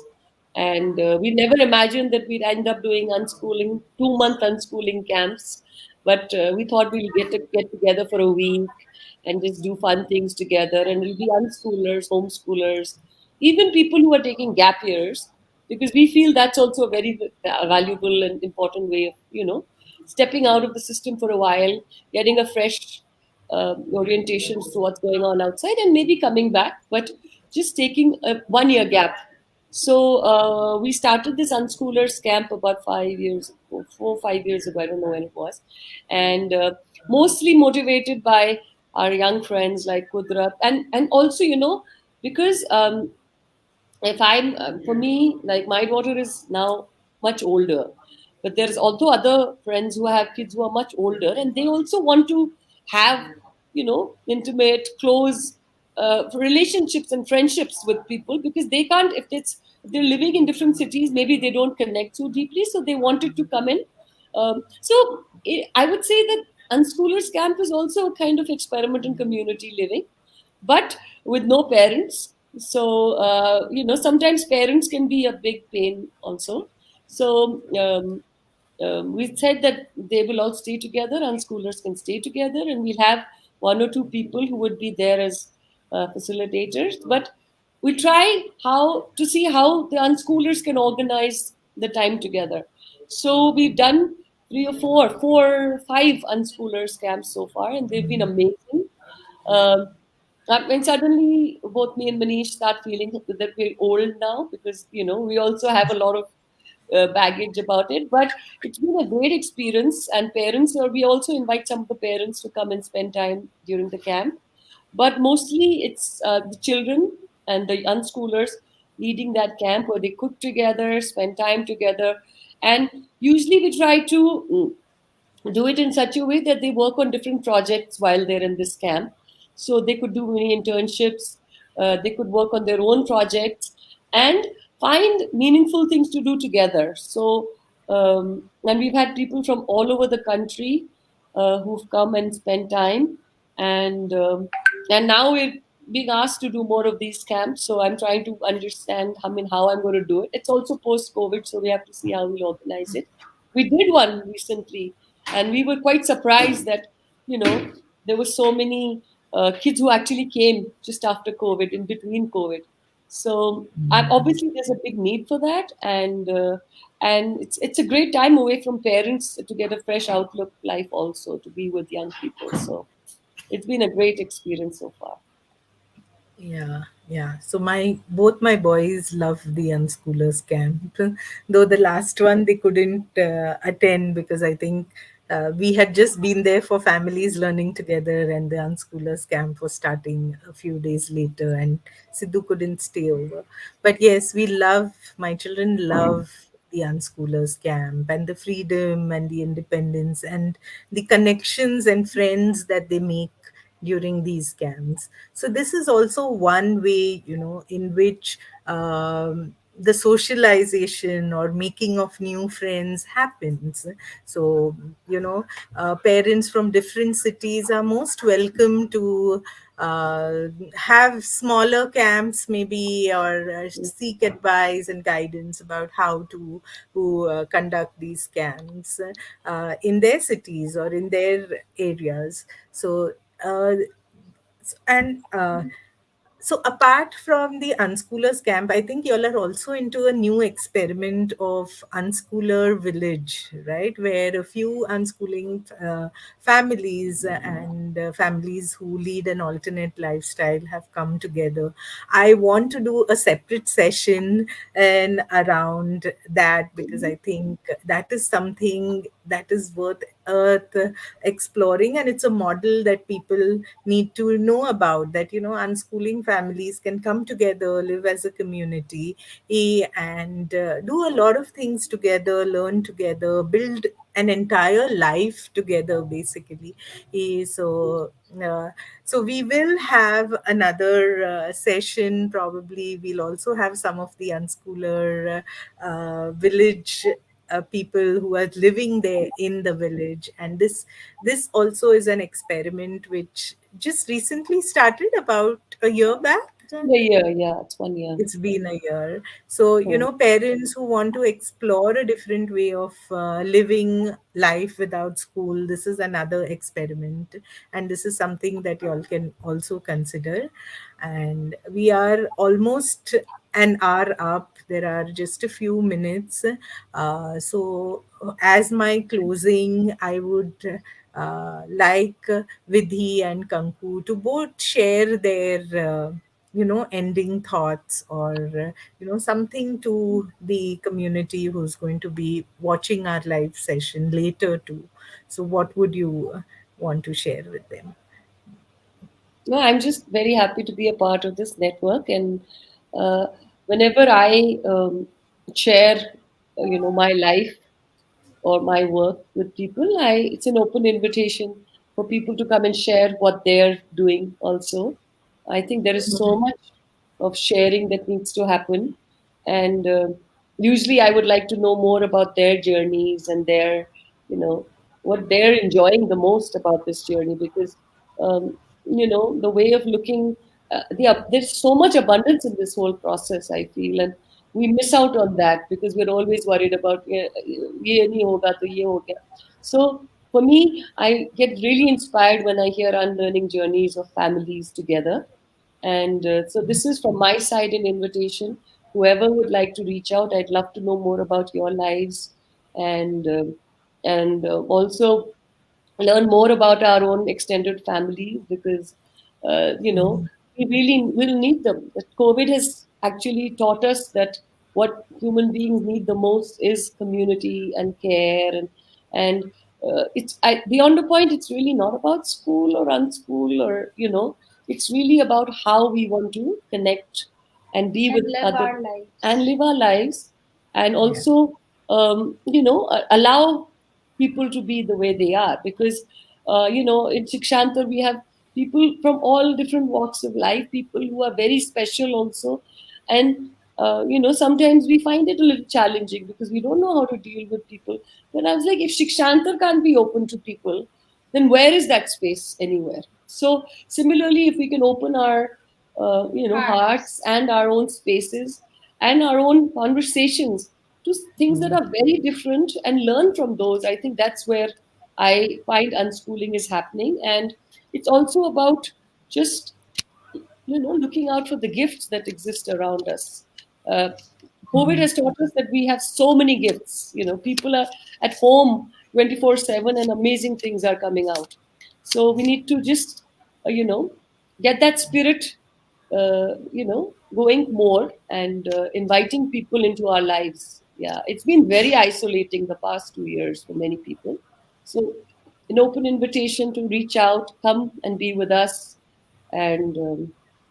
And we never imagined that we'd end up doing unschooling 2 month unschooling camps, but we thought we'll get together for a week and just do fun things together, and we'll be unschoolers, homeschoolers, even people who are taking gap years, because we feel that's also a very valuable and important way of stepping out of the system for a while, getting a fresh orientations to what's going on outside, and maybe coming back, but just taking a 1 year gap. So we started this unschoolers camp about 5 years ago, 4 5 years ago. I don't know when it was, and mostly motivated by our young friends like Kudrat, and also because if I'm for me, like, my daughter is now much older, but there's also other friends who have kids who are much older, and they also want to have intimate, close relationships and friendships with people, because they can't, if they're living in different cities, maybe they don't connect so deeply, so they wanted to come in. I would say that unschoolers camp is also a kind of experiment in community living, but with no parents. So sometimes parents can be a big pain also. So we said that they will all stay together, unschoolers can stay together, and we'll have one or two people who would be there as facilitators. But we try how to see how the unschoolers can organize the time together. So we've done three or four, five unschoolers camps so far, and they've been amazing. Um, when suddenly both me and Manish start feeling that we're old now, because we also have a lot of baggage about it. But it's been a great experience, and parents, or we also invite some of the parents to come and spend time during the camp. But mostly it's the children and the unschoolers leading that camp, where they cook together, spend time together, and usually we try to do it in such a way that they work on different projects while they're in this camp. So they could do many internships, they could work on their own projects and find meaningful things to do together. So, and we've had people from all over the country who've come and spent time, and now we're being asked to do more of these camps. So I'm trying to understand, I mean, how I'm going to do it. It's also post COVID, so we have to see how we organize it. We did one recently, and we were quite surprised that there were so many kids who actually came just after COVID, in between COVID. So obviously there's a big need for that, and it's a great time away from parents to get a fresh outlook life, also to be with young people. So it's been a great experience so far. Yeah, yeah. So both my boys love the Unschoolers camp, though the last one they couldn't attend because I think we had just been there for families learning together, and the Unschoolers camp was starting a few days later, and Sidhu couldn't stay over. But yes, my children love the Unschoolers camp and the freedom and the independence and the connections and friends that they make during these camps. So this is also one way, in which the socialization or making of new friends happens. So, parents from different cities are most welcome to have smaller camps maybe, or seek advice and guidance about how to conduct these camps in their cities or in their areas. So uh, and so apart from the unschoolers camp, I think y'all are also into a new experiment of unschooler village, right? Where a few unschooling families and families who lead an alternate lifestyle have come together. I want to do a separate session and around that, because I think that is something that is worth earth exploring, and it's a model that people need to know about, that unschooling families can come together, live as a community, and do a lot of things together, learn together, build an entire life together, basically. So so we will have another session. Probably we'll also have some of the unschooler village people who are living there in the village, and this also is an experiment which just recently started about a year back. The year, yeah, it's 1 year. It's been a year. So, Hmm. parents who want to explore a different way of living life without school, this is another experiment. And this is something that y'all can also consider. And we are almost an hour up. There are just a few minutes. As my closing, I would like Vidhi and Kanku to both share their ending thoughts, or something to the community who's going to be watching our live session later too. So what would you want to share with them? No, I'm just very happy to be a part of this network, and uh, whenever I share, my life or my work with people, it's an open invitation for people to come and share what they're doing. Also, I think there is so much of sharing that needs to happen, and usually I would like to know more about their journeys and their, you know, what they're enjoying the most about this journey, because the way of looking, there's so much abundance in this whole process, I feel, and we miss out on that because we're always worried about ye nahi hoga to ye ho gaya. So for me, I get really inspired when I hear unlearning journeys of families together, and so this is from my side an invitation. Whoever would like to reach out, I'd love to know more about your lives, and also learn more about our own extended families, because we really will need them. That COVID has actually taught us that what human beings need the most is community and care, and beyond the point. It's really not about school or unschool, or it's really about how we want to connect and be and with live other our and lives. live our lives, and Yeah. also allow people to be the way they are. Because, in Shikshantar, we have people from all different walks of life, people who are very special also. And, sometimes we find it a little challenging because we don't know how to deal with people. But I was like, if Shikshantar can't be open to people, then where is that space anywhere? So similarly, if we can open our Hearts. hearts and our own spaces and our own conversations to things that are very different and learn from those, I think that's where I find unschooling is happening. And it's also about just looking out for the gifts that exist around us. uh, COVID has taught us that we have so many gifts. People are at home 24/7 and amazing things are coming out. So we need to just, get that spirit, going more and inviting people into our lives. Yeah, it's been very isolating the past 2 years for many people. So, an open invitation to reach out, come and be with us, and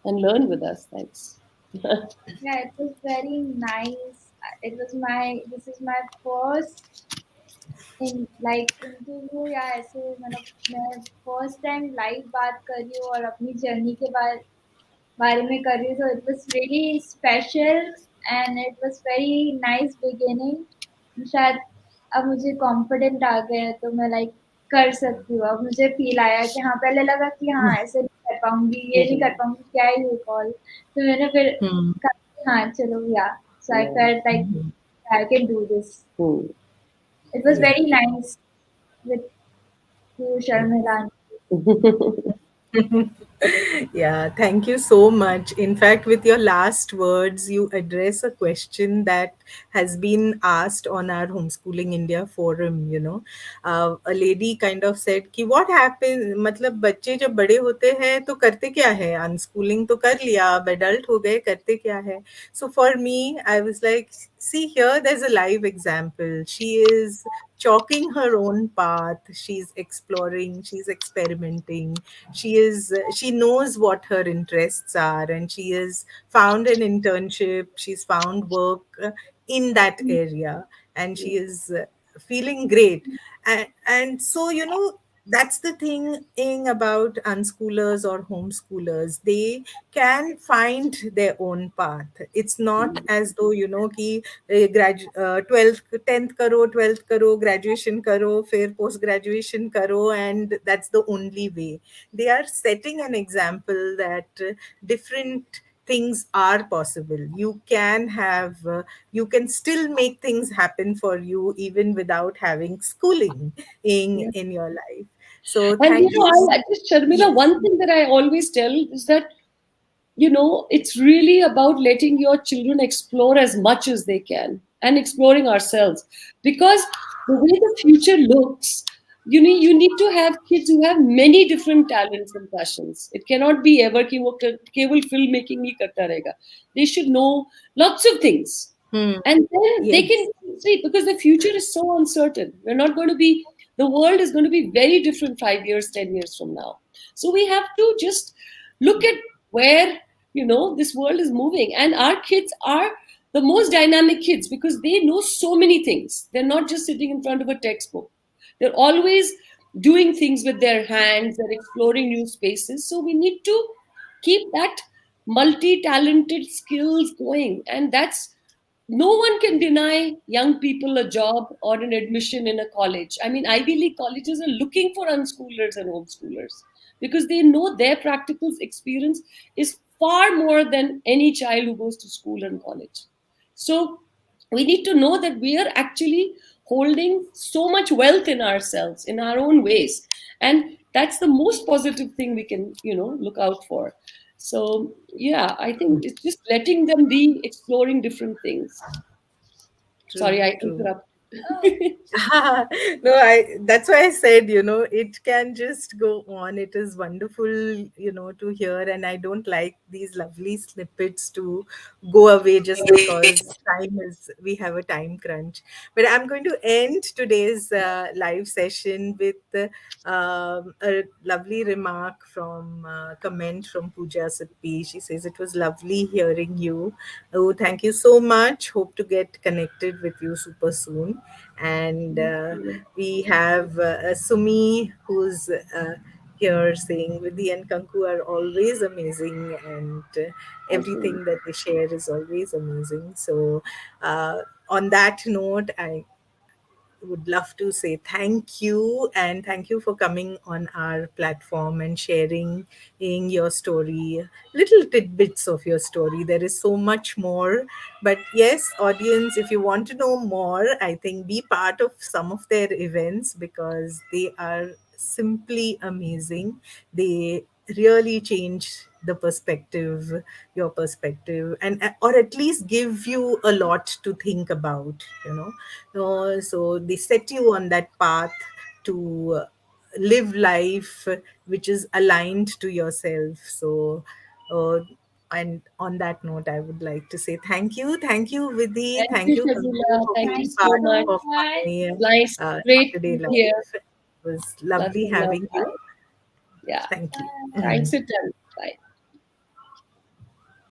learn with us. Thanks. Yeah, it was very nice. This is my first in like interview या ऐसे मतलब मैं first time live बात कर रही हूँ और अपनी जर्नी के बारे में कर रही हूँ, so it was really special and it was very nice beginning. शायद अब मुझे कॉन्फिडेंट आ गया है तो मैं लाइक कर सकती हूँ. अब मुझे फील आया कि हाँ, पहले लगा कि हाँ ऐसे नहीं कर पाऊंगी, ये नहीं कर पाऊंगी, क्या ही ये कॉल. तो मैंने फिर कहा कि हाँ चलो या. So I Yeah. felt like I can do this. Hmm. It was Yeah. very nice with you, Sharmila. Yeah, thank you so much. In fact, with your last words, you address a question that has been asked on our Homeschooling India forum. A lady kind of said कि what happens, मतलब बच्चे जब बड़े होते हैं तो करते क्या है, अनस्कूलिंग तो कर लिया, अब एडल्ट हो गए, करते क्या है. So for me, I was like, see here, there's a live example. She is chalking her own path. She's exploring, she's experimenting. She knows what her interests are, and she has found an internship, she's found work in that area, and she is feeling great. And so, that's the thing about unschoolers or homeschoolers. They can find their own path. It's not as though, ki 12th 10th karo, 12th karo, graduation karo, फिर post graduation karo, and that's the only way. They are setting an example that different things are possible. You can still make things happen for you even without having schooling Yeah. in your life. So And thank you. I just, Sharmila, Yes. one thing that I always tell is that, it's really about letting your children explore as much as they can and exploring ourselves. Because the way the future looks, you need to have kids who have many different talents and passions. It cannot be ever कि वो केवल filmmaking ही करता रहेगा. They should know lots of things. Hmm. And then they can Yes. see, because the future is so uncertain. We're not going to be, the world is going to be very different 5 years, 10 years from now. So we have to just look at where, this world is moving. And our kids are the most dynamic kids because they know so many things. They're not just sitting in front of a textbook. They're always doing things with their hands, they're exploring new spaces. So we need to keep that multi-talented skills going. And that's, no one can deny young people a job or an admission in a college. I mean, Ivy League colleges are looking for unschoolers and homeschoolers because they know their practical experience is far more than any child who goes to school and college. So we need to know that we are actually holding so much wealth in ourselves in our own ways. And that's the most positive thing we can, look out for. So, yeah, I think it's just letting them be exploring different things. Sorry, True, I true. Oh, interrupted. No, I that's why I said, it can just go on. It is wonderful, to hear, and I don't like these lovely snippets to go away just because we have a time crunch. But I'm going to end today's live session with a lovely remark from comment from Pooja Sappi. She says it was lovely hearing you. Oh, thank you so much. Hope to get connected with you super soon. And Okay. we have Sumi, who's here saying Vidhi and Kanku are always amazing, and Awesome. everything that they share is always amazing. So, on that note, I would love to say thank you, and thank you for coming on our platform and sharing your story, little tidbits of your story. There is so much more, but yes, audience, if you want to know more, I think be part of some of their events because they are simply amazing. They really change the perspective, your perspective, and or at least give you a lot to think about, so they set you on that path to live life which is aligned to yourself. So uh, and on that note, I would like to say thank you, Vidhi, Thank thank you, you, Kanku, Shabila. for Thank you being Thank so part you much. so of much. my Nice. Great to Saturday be here. life. It was Lots lovely of love. having you. Bye. Yeah. Thank you. Bye. Thanks a ton. Bye.